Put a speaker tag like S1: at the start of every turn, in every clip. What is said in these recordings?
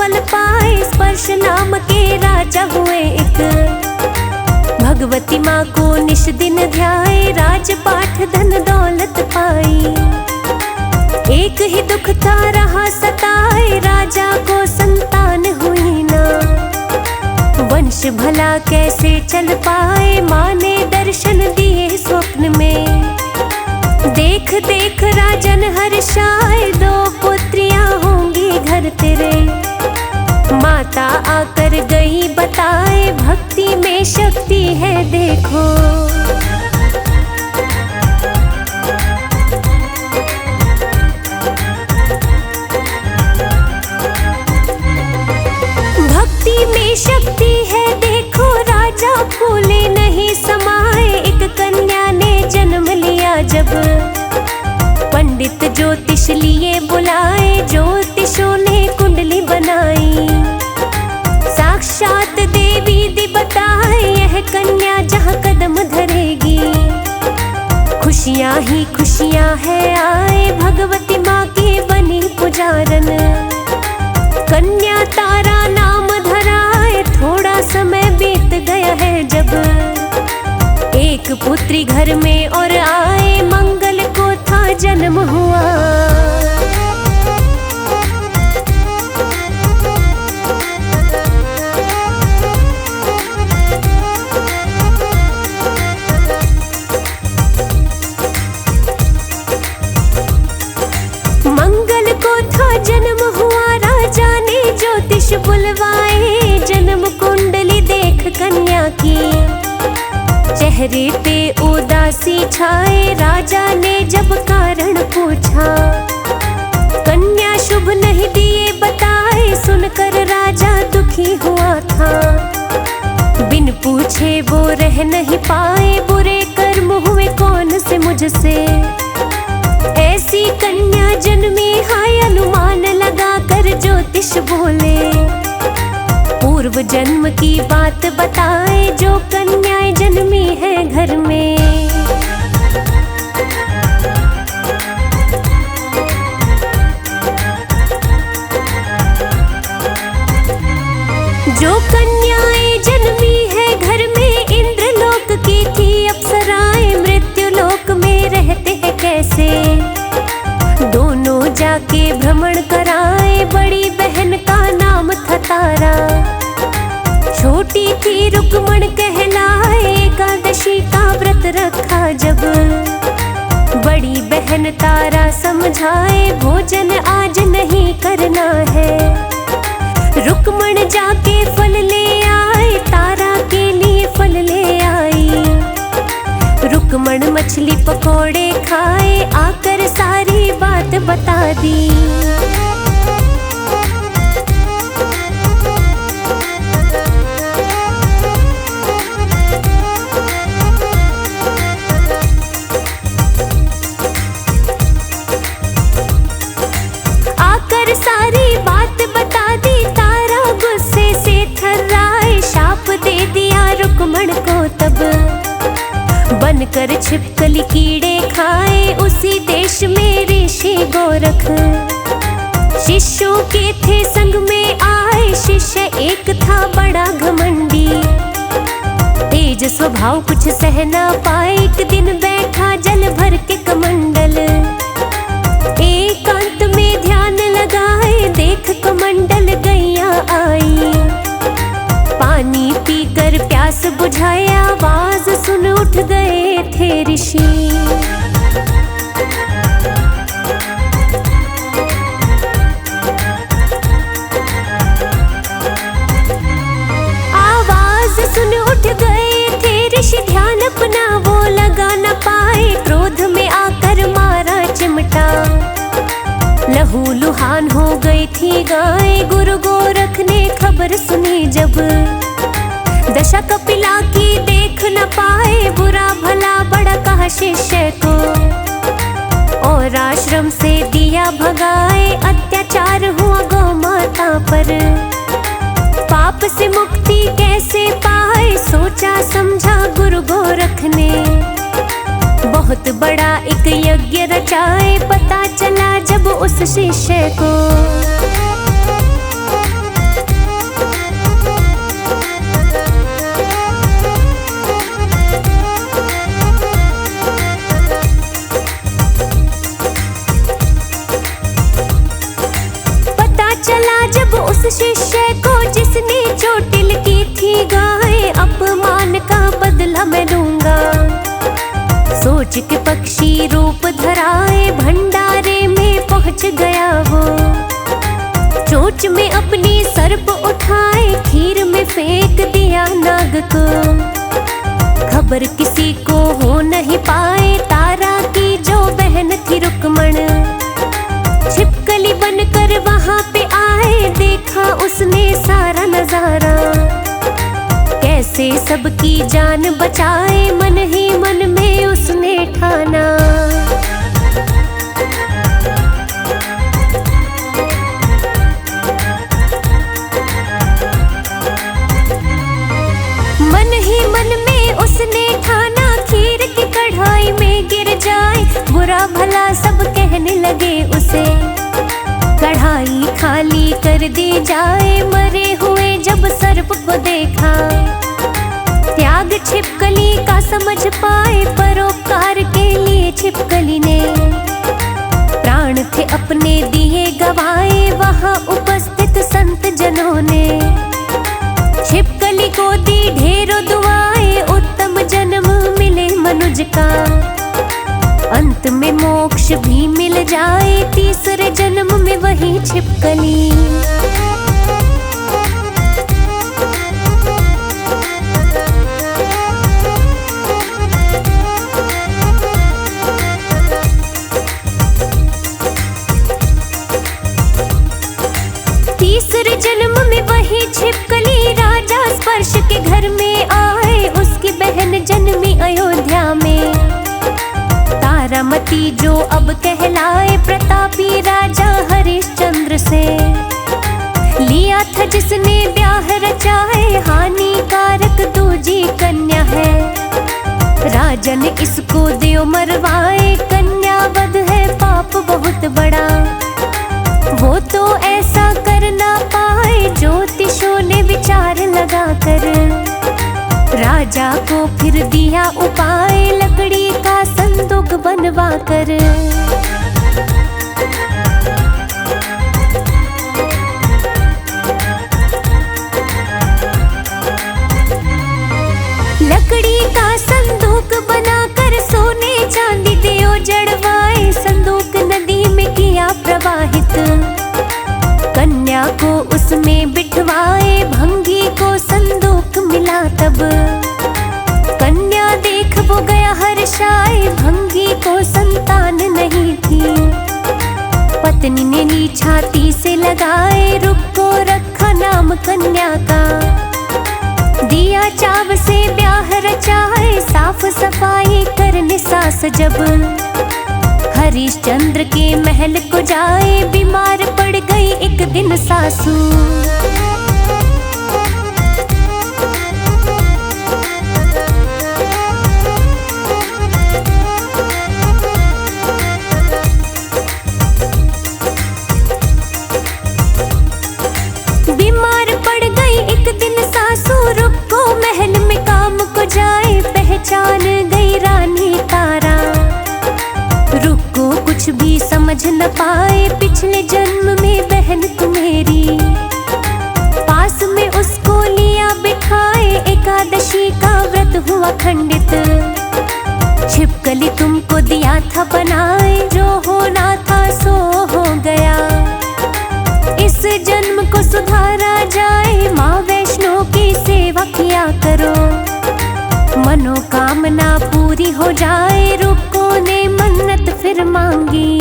S1: फल पाए, स्पर्श नाम के राजा हुए एक। भगवती माँ को निश दिन ध्याए, राजपाठ धन दौलत पाई। एक ही दुख था रहा सताए, राजा को संतान हुई ना। वंश भला कैसे चल पाए, माँ ने दर्शन दिए स्वप्न में। देख देख राजन हर्षाए, 2 पुत्रियां होंगी घर तेरे। माता आकर गई बताए, भक्ति में शक्ति है देखो। भक्ति में शक्ति है देखो, राजा फूले नहीं समाए। एक कन्या ने जन्म लिया जब, पंडित ज्योतिष लिए बुलाए। ज्योतिषों ने कुंडली बनाई, साक्षात देवी दी बताए। यह कन्या जहाँ कदम धरेगी, खुशियाँ ही खुशियाँ है आए। भगवती माँ की बनी पुजारन, कन्या तारा नाम धराए। थोड़ा समय बीत गया है जब, एक पुत्री घर में और आए। मंगल को था जन्म हुआ, मंगल को था जन्म हुआ। राजा ने ज्योतिष बुलवाए, जन्म कुंडली देख कन्या की। चेहरे पे उदासी छाए, राजा ने जब कारण पूछा। कन्या शुभ नहीं दिए बताए, सुनकर राजा दुखी हुआ था। बिन पूछे वो रह नहीं पाए, बुरे कर्म हुए कौन से मुझसे। ऐसी कन्या जन्मी हाय, अनुमान लगा कर ज्योतिष बोले। पूर्व जन्म की बात बताए, जो कन्याएं जन्मी है घर में। जो कन्याएं जन्मी है घर में, इंद्रलोक की थी अप्सराएं। मृत्यु लोक में रहते हैं कैसे, दोनों जाके भ्रमण कराए। बड़ी बहन का नाम था तारा, छोटी थी रुक्मण कहलाए। एकादशी का व्रत रखा जब, बड़ी बहन तारा समझाए। भोजन आज नहीं करना है, रुक्मण जाके फल ले आए। तारा के लिए फल ले आई, रुक्मण मछली पकोड़े खाए। आकर सारी बात बता दी, सारी बात बता दी। तारा गुस्से से थर्राए, शाप दे दिया रुक्मण को तब। बनकर छिपकली कीड़े खाए, उसी देश में ऋषि गोरख। शिष्यों के थे संग में आए, शिष्य एक था बड़ा घमंडी। तेज स्वभाव कुछ सह ना पाए, एक दिन बैठा जल भर के कमंडल। एकांत में ध्यान लगाए, देख कमंडल गैया आई। पानी पीकर प्यास बुझाए, आवाज सुन उठ गए थे ऋषि। आवाज सुन उठ गए थे ऋषि, ध्यान अपना वो लगा न पाए। क्रोध में आकर मारा चिमटा, लहू लुहान हो गई थी गाय। गुरु गोरख ने खबर सुनी जब, दशा कपिला की देख न पाए। बुरा भला बड़ा कहा शिष्य को, और आश्रम से दिया भगाए। अत्याचार हुआ गौ माता पर, पाप से मुक्ति कैसे पाए। सोचा समझा गुरु गोरख ने, बहुत बड़ा एक यज्ञ रचाए। पता चला जब उस शिष्य को, चला जब उस शिष्य को जिसने चोटिल की थी गाय, अपमान का बदला मैं लूंगा। सोच के पक्षी रूप धराए भंडारे में पहुंच गया वो। चोंच में अपनी सर्प उठाए खीर में फेंक दिया नाग को। खबर किसी को हो नहीं पाए तारा की जो बहन थी रुक्मण। छिपकली बनकर वहां पे आए, देखा उसने सारा नजारा। कैसे सबकी जान बचाए मन ही मन में उसने ठाना। मन ही मन में उसने ठाना खीर की कढ़ाई में गिर जाए। बुरा भला सब कहने लगे उसे, कढ़ाई खाली कर दी जाए। मरे हुए जब सर्प को देखा, त्याग छिपकली का समझ पाए। परोपकार के लिए छिपकली ने प्राण थे अपने दिए गवाए। वहां उपस्थित संत जनों ने छिपकली को दी ढेरों दुआएं। उत्तम जन्म मिले मनुज का, अंत में मोक्ष भी मिल जाए। तीसरे जन्म में वही छिपकली। तीसरे जन्म में वही छिपकली राजा स्पर्श के घर में आए। उसकी बहन जन्मी अयोध्या में, तारामती जो अब कहलाए। प्रतापी राजा हरिश्चंद्र से लिया था जिसने ब्याह रचाए। हानिकारक दूजी कन्या है, राजन इसको देव मरवाए। कन्या वध है पाप बहुत बड़ा, वो तो ऐसा कर ना पाए। ज्योतिषों ने विचार लगाकर राजा को फिर दिया उपाय। लकड़ी का संदूक बनवा कर लकड़ी का संदूक बनाकर सोने चांदी दियो जड़वाए। संदूक नदी में किया प्रवाहित, कन्या को उसमें बिठवाए। भंगी को संदूक मिला तब, कन्या देख वो गया हर्षाए। भंगी को संतान नहीं थी, पत्नी ने ली छाती से लगाए। रुक को रखा नाम कन्या का, दिया चाव से ब्याह रचाए। साफ सफाई करने सास जब हरिश्चंद्र के महल को जाए। बीमार पड़ गई एक दिन सासू, बीमार पड़ गई एक दिन सासू। रुक को महल में काम को जाए, पहचान गई रानी तारा। रुक को कुछ भी समझ न पाए, पिछले जन्म में बहन तू मेरी। पास में उसको लिया बिठाए, एकादशी का व्रत हुआ खंडित। छिपकली तुमको दिया था बनाए, जो होना था सो हो गया। इस जन्म को सुधारा जाए, माँ वैष्णो की सेवा किया करो। मनोकामना पूरी हो जाए। रुको ने मन्नत फिर मांगी,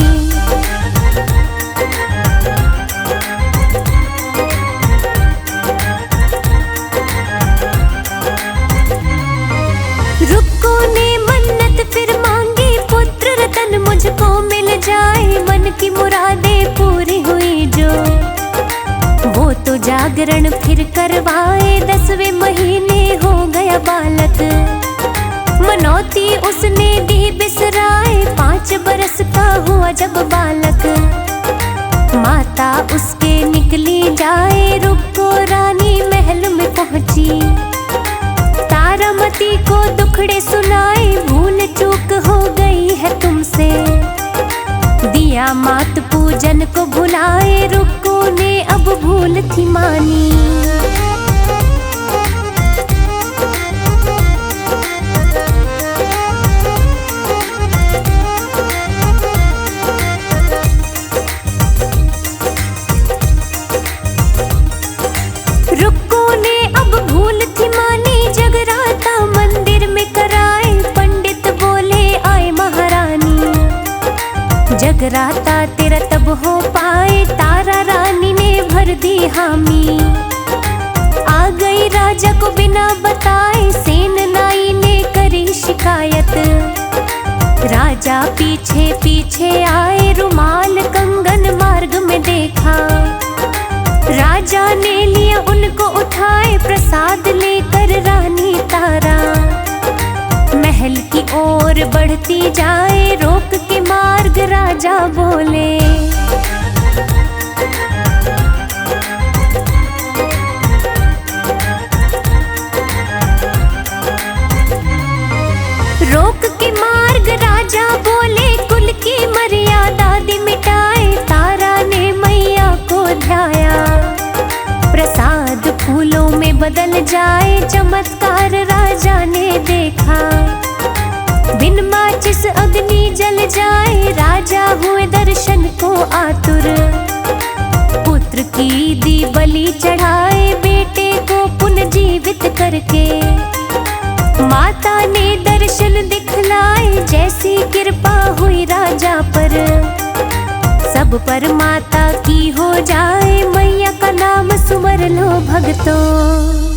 S1: रुको ने मन्नत फिर मांगी। पुत्र रतन मुझको मिल जाए, मन की मुरादें पूरी हुई जो। वो तो जागरण फिर करवाए, 10वें महीने हो गया बालक। मनौती उसने दी बिसराए, 5 बरस का हुआ जब बालक। माता उसके निकली जाए, रुको रानी महल में पहुंची। तारामती को दुखड़े सुनाए, भूल चूक हो गई है तुमसे। दिया मात पूजन को भुलाए, रुको ने अब भूल थी मानी। रुक्को ने अब भूल थी मानी, जगराता मंदिर में कराए, पंडित बोले आए महारानी। जगराता तेरा तब हो पाए, तारा रानी ने भर दी हामी। आ गई राजा को बिना बताए, सेन नाई ने करी शिकायत। राजा पीछे पीछे आए, रुमाल कंगन मार्ग में देखा। राजा ने लिया उनको उठाए, प्रसाद लेकर रानी तारा महल की ओर बढ़ती जाए। रोक के मार्ग राजा बोले, रोक के मार्ग राजा बोले, कुल की मर्यादा दी मिटाए। तारा ने मैया को ध्याया, प्रसाद फूलों में बदल जाए, चमत्कार राजा ने देखा। बिन माचिस अग्नि जल जाए, राजा हुए दर्शन को आतुर। पुत्र की दी बलि चढ़ाए, बेटे को पुनर्जीवित करके। माता ने दर्शन दिखलाए, जैसी कृपा हुई राजा पर। सब पर माता की हो जाए, मैया का नाम सुमर लो भक्तों।